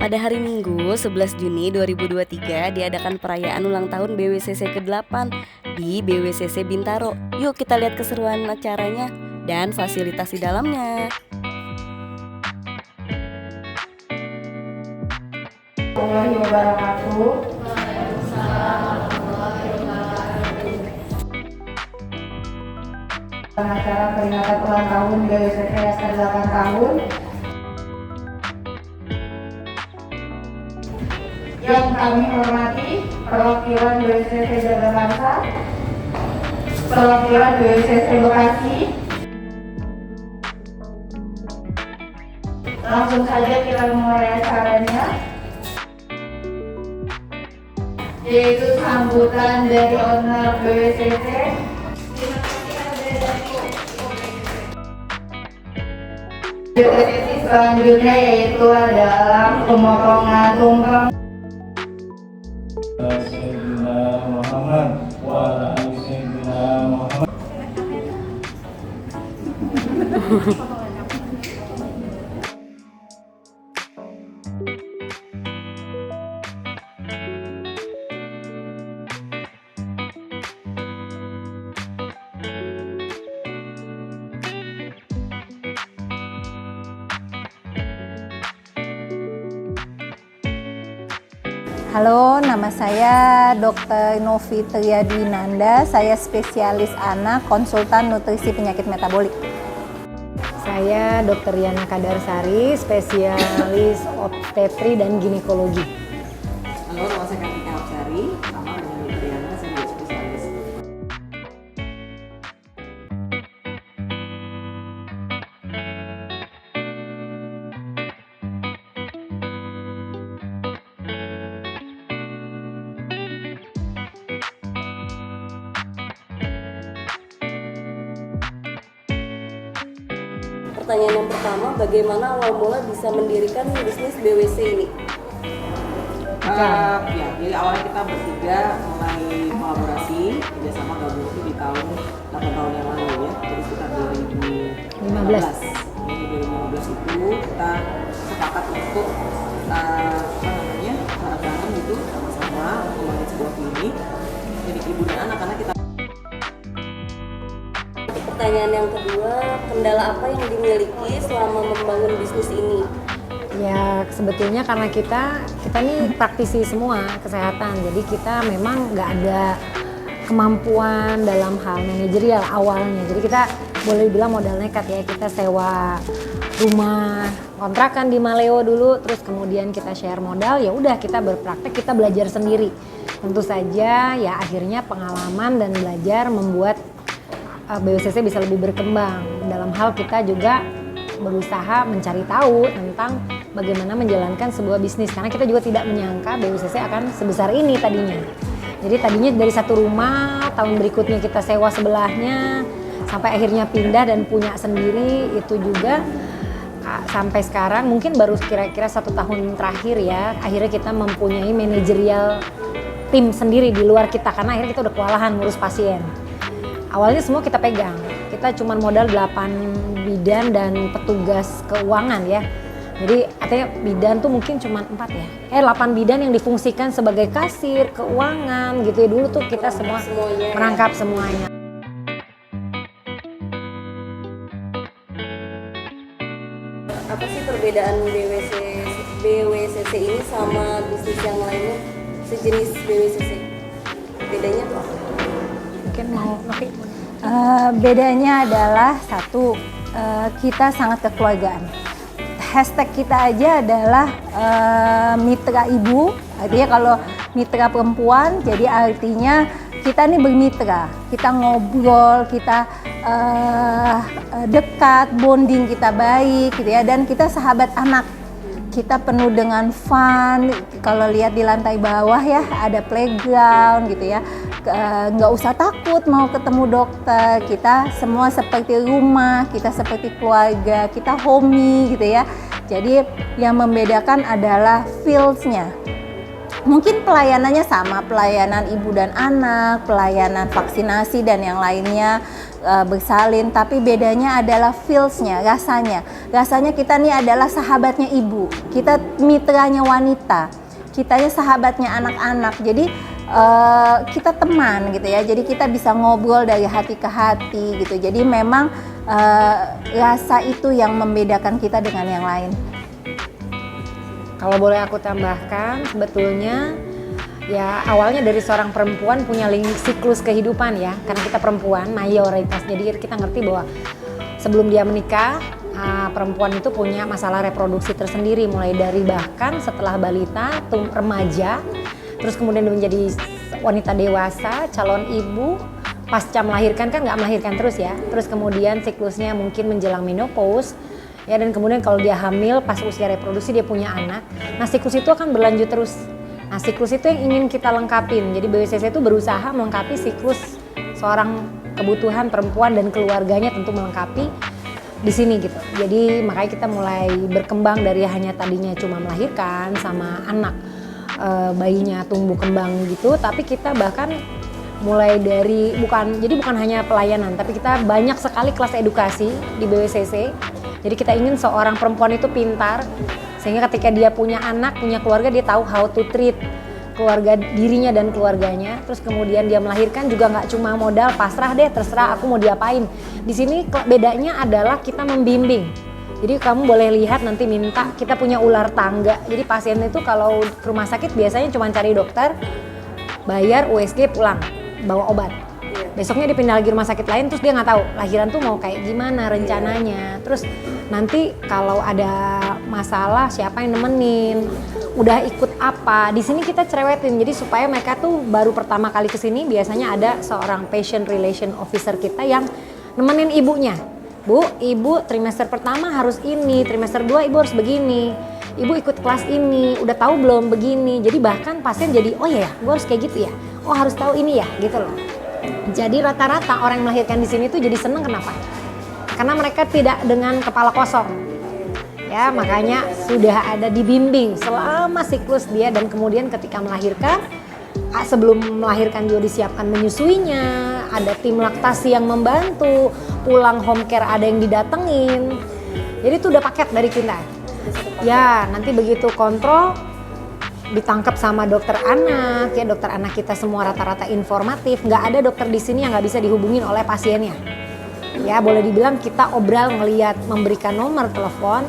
Pada hari Minggu 11 Juni 2023 diadakan perayaan ulang tahun BWCC ke-8 di BWCC Bintaro. Yuk kita lihat keseruan acaranya dan fasilitas di dalamnya. Warahmatullahi wabarakatuh. Acara peringatan ulang tahun BWCC yang ke-8 tahun yang kami hormati perwakilan BWCC Jagakarsa, perwakilan BWCC Bekasi. Langsung saja kita memulai acaranya, yaitu sambutan dari owner BWCC. Sesi selanjutnya yaitu adalah pemotongan tumpeng. Sayyidina Muhammad wa ala ali Sayyidina Muhammad. Halo, nama saya Dr. Novi Triadwinanda. Saya spesialis anak, konsultan nutrisi penyakit metabolik. Saya Dr. Yana Kadarsari, spesialis obstetri dan ginekologi. Halo, nama saya Kartika Hapsari, sama dengan Dr. Yana, saya juga spesialis. Pertanyaan yang pertama, bagaimana awal mula bisa mendirikan bisnis BWC ini? Ya, jadi awalnya kita bertiga mulai kolaborasi kerjasama gabung itu di tahun 8 tahun yang lalu ya, jadi sekitar 2015. Jadi 2015 itu kita sepakat untuk bareng-bareng gitu sama-sama membangun sebuah klinik klinik ibu dan anak karena kita. Pertanyaan yang kedua, kendala apa yang dimiliki selama membangun bisnis ini? Ya sebetulnya karena kita nih praktisi semua kesehatan, jadi kita memang nggak ada kemampuan dalam hal manajerial awalnya. Jadi kita boleh bilang modal nekat ya, kita sewa rumah kontrakan di Maleo dulu, terus kemudian kita share modal, ya udah kita berpraktek, kita belajar sendiri. Tentu saja ya akhirnya pengalaman dan belajar membuat BWCC bisa lebih berkembang. Dalam hal kita juga berusaha mencari tahu tentang bagaimana menjalankan sebuah bisnis, karena kita juga tidak menyangka BWCC akan sebesar ini tadinya. Jadi tadinya dari satu rumah, tahun berikutnya kita sewa sebelahnya, sampai akhirnya pindah dan punya sendiri. Itu juga sampai sekarang mungkin baru kira-kira 1 tahun terakhir ya, akhirnya kita mempunyai manajerial tim sendiri di luar kita, karena akhirnya kita udah kewalahan ngurus pasien. Awalnya semua kita pegang, kita cuma modal 8 bidan dan petugas keuangan ya. Jadi artinya bidan tuh mungkin cuma 4 ya. 8 bidan yang difungsikan sebagai kasir, keuangan gitu ya. Dulu tuh kita semua merangkap semuanya. Apa sih perbedaan BWCC ini sama bisnis yang lainnya sejenis BWCC? Bedanya tuh apa? Mungkin mau Novi. Bedanya adalah satu, kita sangat kekeluargaan. Hashtag kita aja adalah mitra ibu. Artinya kalau mitra perempuan, jadi artinya kita nih bermitra. Kita ngobrol, kita dekat, bonding kita baik gitu ya. Dan kita sahabat anak. Kita penuh dengan fun. Kalau lihat di lantai bawah ya ada playground gitu ya. Nggak usah takut mau ketemu dokter. Kita semua seperti rumah, kita seperti keluarga, kita homey gitu ya. Jadi yang membedakan adalah feels-nya. Mungkin pelayanannya sama, pelayanan ibu dan anak, pelayanan vaksinasi dan yang lainnya, bersalin, tapi bedanya adalah feels-nya, rasanya. Rasanya kita nih adalah sahabatnya ibu, kita mitranya wanita, kitanya sahabatnya anak-anak. Jadi kita teman gitu ya, jadi kita bisa ngobrol dari hati ke hati gitu. Jadi memang rasa itu yang membedakan kita dengan yang lain. Kalau boleh aku tambahkan, sebetulnya ya awalnya dari seorang perempuan punya siklus kehidupan ya, karena kita perempuan mayoritas, jadi kita ngerti bahwa sebelum dia menikah, perempuan itu punya masalah reproduksi tersendiri, mulai dari bahkan setelah balita, remaja, terus kemudian dia menjadi wanita dewasa, calon ibu, pasca melahirkan kan nggak melahirkan terus ya, terus kemudian siklusnya mungkin menjelang menopause, ya, dan kemudian kalau dia hamil pas usia reproduksi dia punya anak. Nah, siklus itu akan berlanjut terus. Nah, siklus itu yang ingin kita lengkapin. Jadi BWCC itu berusaha melengkapi siklus seorang kebutuhan perempuan dan keluarganya, tentu melengkapi di sini gitu. Jadi makanya kita mulai berkembang dari hanya tadinya cuma melahirkan sama anak, bayinya tumbuh kembang gitu, tapi kita bahkan mulai dari bukan hanya pelayanan, tapi kita banyak sekali kelas edukasi di BWCC. Jadi kita ingin seorang perempuan itu pintar, sehingga ketika dia punya anak, punya keluarga, dia tahu how to treat keluarga dirinya dan keluarganya. Terus kemudian dia melahirkan juga nggak cuma modal pasrah deh, terserah aku mau diapain. Di sini bedanya adalah kita membimbing. Jadi kamu boleh lihat nanti minta, kita punya ular tangga. Jadi pasien itu kalau ke rumah sakit biasanya cuma cari dokter, bayar USG pulang, bawa obat. Besoknya dipindah lagi rumah sakit lain, terus dia nggak tahu lahiran tuh mau kayak gimana rencananya. Terus nanti kalau ada masalah siapa yang nemenin, udah ikut apa. Di sini kita cerewetin, jadi supaya mereka tuh baru pertama kali kesini biasanya ada seorang patient relation officer kita yang nemenin ibunya. Bu, ibu trimester pertama harus ini, trimester 2 ibu harus begini. Ibu ikut kelas ini, udah tahu belum begini. Jadi bahkan pasien jadi, oh iya ya, gue harus kayak gitu ya. Oh harus tahu ini ya, gitu loh. Jadi rata-rata orang yang melahirkan di sini tuh jadi seneng, kenapa? Karena mereka tidak dengan kepala kosong. Ya, makanya sudah ada dibimbing selama siklus dia, dan kemudian ketika melahirkan, sebelum melahirkan juga disiapkan menyusuinya, ada tim laktasi yang membantu, pulang home care ada yang didatengin. Jadi itu udah paket dari kita. Ya, nanti begitu kontrol ditangkap sama dokter anak, ya dokter anak kita semua rata-rata informatif, nggak ada dokter di sini yang nggak bisa dihubungin oleh pasiennya. Ya boleh dibilang kita obral ngelihat, memberikan nomor telepon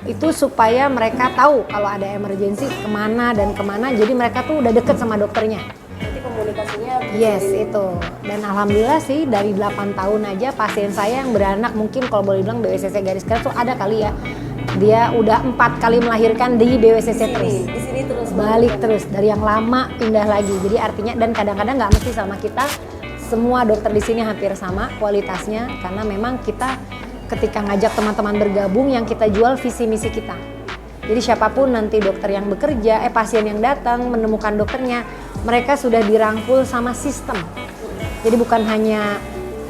itu supaya mereka tahu kalau ada emergensi kemana dan kemana, jadi mereka tuh udah deket sama dokternya. Nanti komunikasinya Yes itu, dan alhamdulillah sih dari 8 tahun aja pasien saya yang beranak, mungkin kalau boleh bilang BWCC garis keras tuh ada kali ya, dia udah 4 kali melahirkan di BWCC terus. Di sini terus Balik terus, dari yang lama pindah lagi. Jadi artinya, dan kadang-kadang nggak mesti sama kita, semua dokter di sini hampir sama kualitasnya, karena memang kita ketika ngajak teman-teman bergabung, yang kita jual visi misi kita. Jadi siapapun nanti dokter yang bekerja, pasien yang datang menemukan dokternya, mereka sudah dirangkul sama sistem. Jadi bukan hanya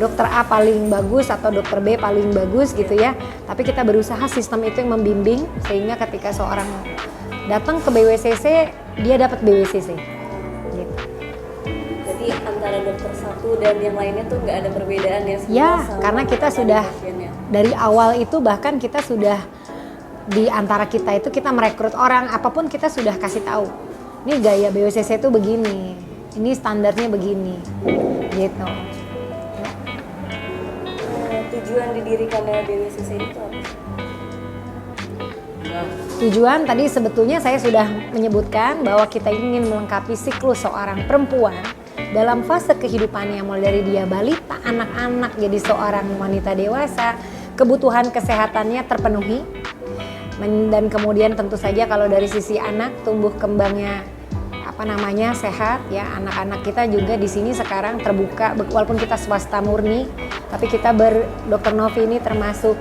dokter A paling bagus atau dokter B paling bagus gitu ya, tapi kita berusaha sistem itu yang membimbing, sehingga ketika seorang datang ke BWCC, dia dapat BWCC. Gitu. Jadi antara dokter satu dan yang lainnya tuh nggak ada perbedaan ya? Ya, karena kita sudah dari awal itu, bahkan kita sudah di antara kita itu kita merekrut orang, apapun kita sudah kasih tahu. Ini gaya BWCC itu begini, ini standarnya begini, gitu. Tujuan didirikannya BWCC itu apa? Tujuan tadi sebetulnya saya sudah menyebutkan bahwa kita ingin melengkapi siklus seorang perempuan dalam fase kehidupannya, mulai dari dia balita, anak-anak, jadi seorang wanita dewasa, kebutuhan kesehatannya terpenuhi, dan kemudian tentu saja kalau dari sisi anak tumbuh kembangnya sehat ya. Anak-anak kita juga di sini sekarang terbuka, walaupun kita swasta murni, tapi kita Dr. Novi ini termasuk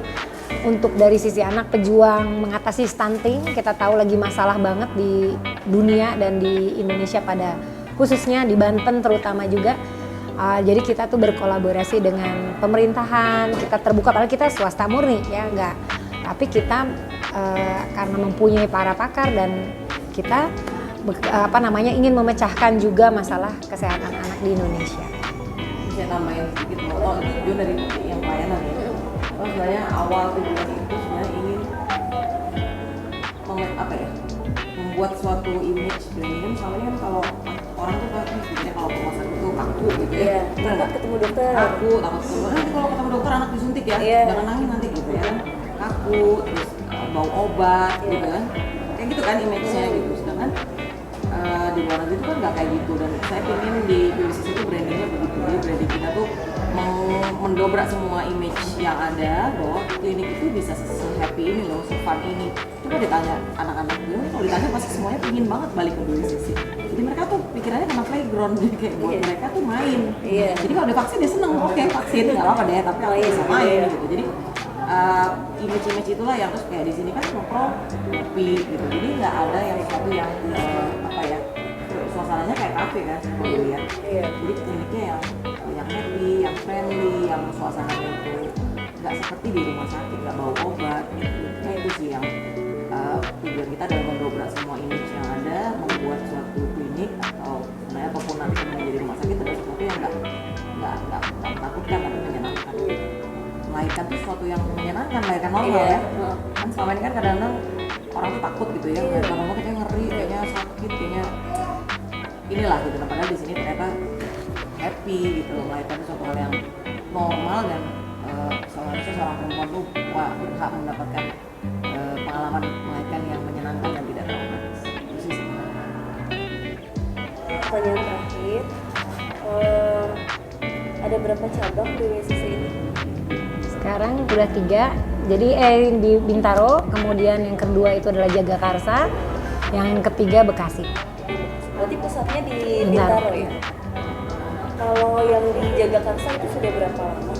untuk dari sisi anak pejuang mengatasi stunting. Kita tahu lagi masalah banget di dunia dan di Indonesia, pada khususnya di Banten terutama juga. Jadi kita tuh berkolaborasi dengan pemerintahan, kita terbuka, padahal kita swasta murni ya, enggak. Tapi kita karena mempunyai para pakar dan kita ingin memecahkan juga masalah kesehatan anak di Indonesia. Bisa tambahin sedikit mau tujuan dari yang pelayanan ya. Kalau sebenarnya awal tujuan itu sebenarnya ingin membuat suatu image branding. Selama ini kan kalau orang tuh pasti pikirnya kalau ke rumah sakit itu kaku gitu ya. Takut ketemu dokter. Kaku, takut ketemu nanti kalau ketemu dokter anak disuntik ya, jangan nangis nanti gitu ya kan. Kaku, terus bau obat gitu kan. Kayak gitu kan image-nya gitu. Sedangkan di luar negeri itu kan nggak kayak gitu, dan saya pengen di BWCC itu brandingnya begitu. Jadi branding kita tuh mau mendobrak semua image yang ada bahwa klinik itu bisa se-happy ini loh, se-fun ini. Coba ditanya anak-anak dulu, kalau ditanya pasti semuanya pingin banget balik ke BWCC. Jadi mereka tuh pikirannya kena playground, jadi kayak buat mereka tuh main. Jadi kalau udah vaksin dia seneng, oke vaksin nggak apa-apa deh, tapi aku bisa main gitu. Jadi image itulah yang terus kayak di sini kan nongkrong kopi gitu, jadi nggak ada yang satu yang suasananya kayak kafe kan kalau lihat. Jadi kliniknya yang happy, yang friendly, yang suasananya itu nggak seperti di rumah sakit, nggak bau obat gitu. Nah itu sih yang tujuan kita dalam mendobrak semua image yang ada, membuat suatu klinik atau sebenarnya apapun nanti menjadi rumah sakit adalah sesuatu yang nggak menakutkan tapi menyenangkan. Melahirkan tuh sesuatu yang menyenangkan, melahirkan normal ya. Kan selama ini kan kadang-kadang orang tuh takut gitu ya, melahirkan normal kayaknya ngeri, kayaknya sakit, kayaknya inilah gitu. Nah, padahal di sini ternyata happy gitu, melahirkan itu suatu hal yang normal dan seharusnya seorang perempuan tuh berhak mendapatkan pengalaman melahirkan yang menyenangkan dan tidak traumatis. Itu sih sebenarnya. Pertanyaan terakhir, ada berapa cabang BWCC ini? Sekarang udah 3, jadi di Bintaro, kemudian yang kedua itu adalah Jagakarsa, yang ketiga Bekasi. Berarti pusatnya di Bintaro ya? Kalau yang di Jagakarsa itu sudah berapa lama?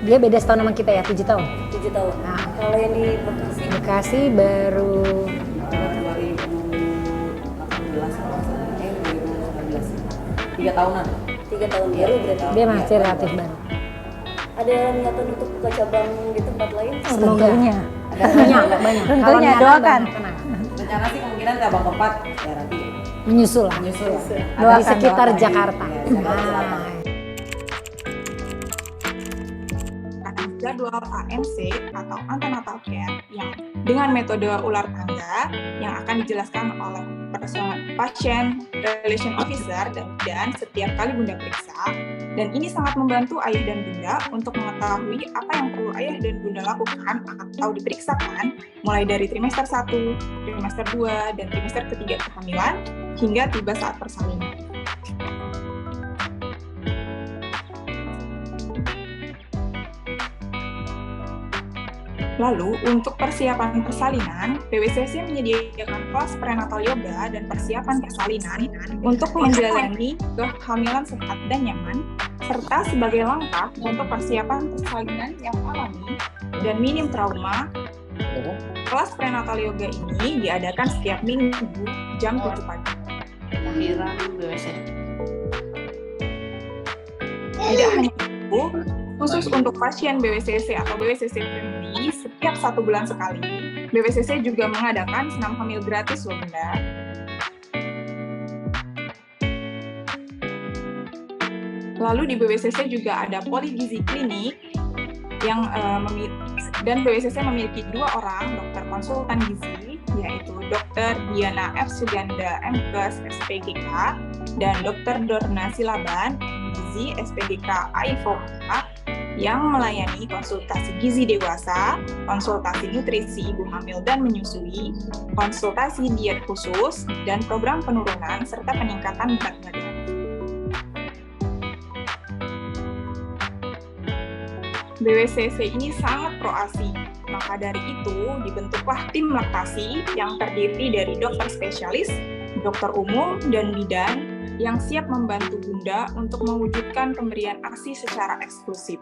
Dia beda setahun sama kita ya, 7 tahun. 7 tahun. Nah. Kalau yang di Bekasi? Bekasi baru 2018 kalau misalnya, 2019 3 tahunan. 3 tahun baru berarti? dia masih relatif baru. Ada niatan untuk buka cabang di tempat lain? Tentunya. Banyak. Kalau Tentunya, niatan doakan. banyak, tenang. Rencana sih kemungkinan cabang keempat ya nanti Menyusul lah. menyusul lah. Di sekitar Jakarta. Ya, sekitar Jakarta. Jadwal ANC atau antenatal care yang dengan metode ular tangga yang akan dijelaskan oleh pasien relation officer dan setiap kali bunda periksa, dan ini sangat membantu ayah dan bunda untuk mengetahui apa yang perlu ayah dan bunda lakukan atau diperiksakan mulai dari trimester 1, trimester 2, dan trimester ketiga kehamilan hingga tiba saat persalinan. Lalu, untuk persiapan persalinan, BWCC menyediakan kelas prenatal yoga dan persiapan persalinan untuk menjalani kehamilan sehat dan nyaman, serta sebagai langkah untuk persiapan persalinan yang alami dan minim trauma. Kelas prenatal yoga ini diadakan setiap minggu jam 7 pagi. Lahiran BWCC. Tidak hanya itu, khusus untuk pasien BWCC atau BWCC Family, setiap 1 bulan sekali, BWCC juga mengadakan senam hamil gratis loh bunda. Lalu di BWCC juga ada poligizi klinik yang dan BWCC memiliki 2 orang dokter konsultan gizi, yaitu Dr. Diana F. Suganda, MKes, SPGK, dan Dr. Dorna Silaban, Gizi, SPGK, AIVOK, yang melayani konsultasi gizi dewasa, konsultasi nutrisi ibu hamil dan menyusui, konsultasi diet khusus, dan program penurunan serta peningkatan berat badan. BWCC ini sangat pro ASI, maka dari itu dibentuklah tim laktasi yang terdiri dari dokter spesialis, dokter umum, dan bidan yang siap membantu bunda untuk mewujudkan pemberian ASI secara eksklusif.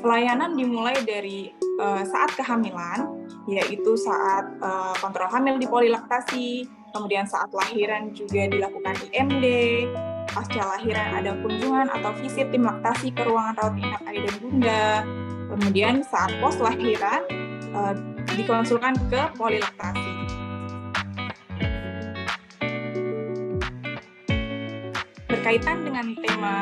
Pelayanan dimulai dari saat kehamilan, yaitu saat kontrol hamil di polilaktasi, kemudian saat lahiran juga dilakukan IMD, pasca lahiran ada kunjungan atau visit tim laktasi ke ruangan rawat inap ayah dan bunda, kemudian saat pos lahiran dikonsulkan ke polilaktasi. Berkaitan dengan tema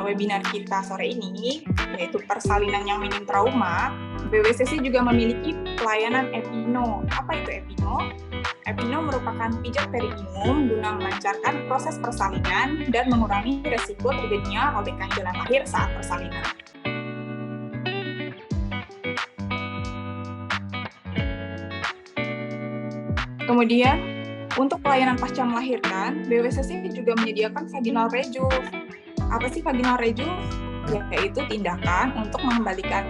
webinar kita sore ini, yaitu persalinan yang minim trauma, BWCC juga memiliki pelayanan Epino. Apa itu Epino? Epino merupakan pijat perineum guna melancarkan proses persalinan dan mengurangi resiko terjadinya robekan jalan lahir saat persalinan. Kemudian, untuk pelayanan pasca melahirkan, BWCC juga menyediakan vaginal rejuve. Apa sih vaginal rejuve? Yaitu tindakan untuk mengembalikan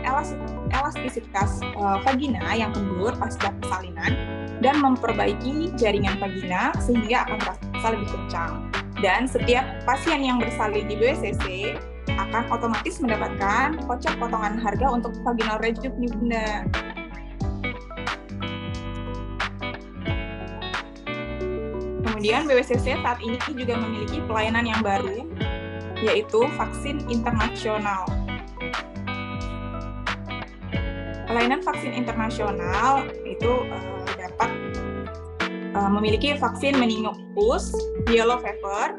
elastisitas vagina yang kendur pasca persalinan dan memperbaiki jaringan vagina sehingga akan terasa lebih kencang. Dan setiap pasien yang bersalin di BWCC akan otomatis mendapatkan voucher potongan harga untuk vaginal rejuve nih Bunda. Kemudian BWCC saat ini juga memiliki pelayanan yang baru, yaitu vaksin internasional. Pelayanan vaksin internasional itu dapat memiliki vaksin meningococcus, yellow fever,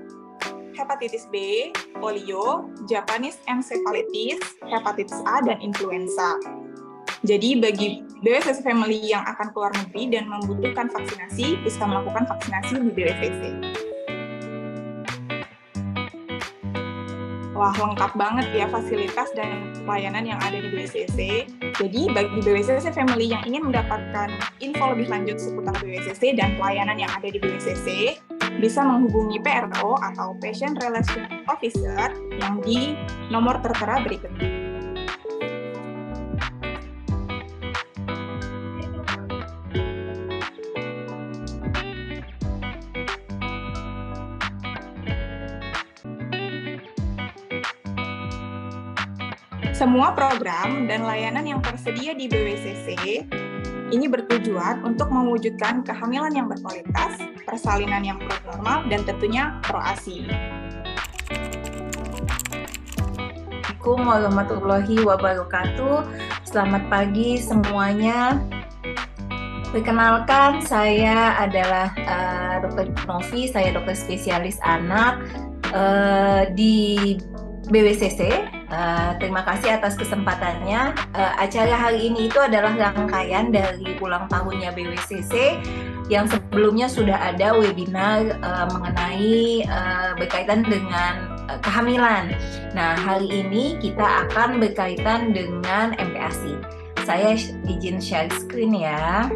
hepatitis B, polio, Japanese encephalitis, hepatitis A, dan influenza. Jadi bagi BWCC Family yang akan keluar negeri dan membutuhkan vaksinasi, bisa melakukan vaksinasi di BWCC. Wah, lengkap banget ya fasilitas dan pelayanan yang ada di BWCC. Jadi bagi BWCC Family yang ingin mendapatkan info lebih lanjut seputar BWCC dan pelayanan yang ada di BWCC, bisa menghubungi PRO atau Patient Relation Officer yang di nomor tertera berikut. Semua program dan layanan yang tersedia di BWCC ini bertujuan untuk mewujudkan kehamilan yang berkualitas, persalinan yang normal, dan tentunya pro-ASI. Assalamualaikum warahmatullahi wabarakatuh. Selamat pagi semuanya. Perkenalkan, saya adalah Dr. Novi, saya dokter spesialis anak di BWCC. Terima kasih atas kesempatannya. Acara hari ini itu adalah rangkaian dari ulang tahunnya BWCC yang sebelumnya sudah ada webinar mengenai berkaitan dengan kehamilan. Nah, hari ini kita akan berkaitan dengan MPASI. Saya izin share screen ya.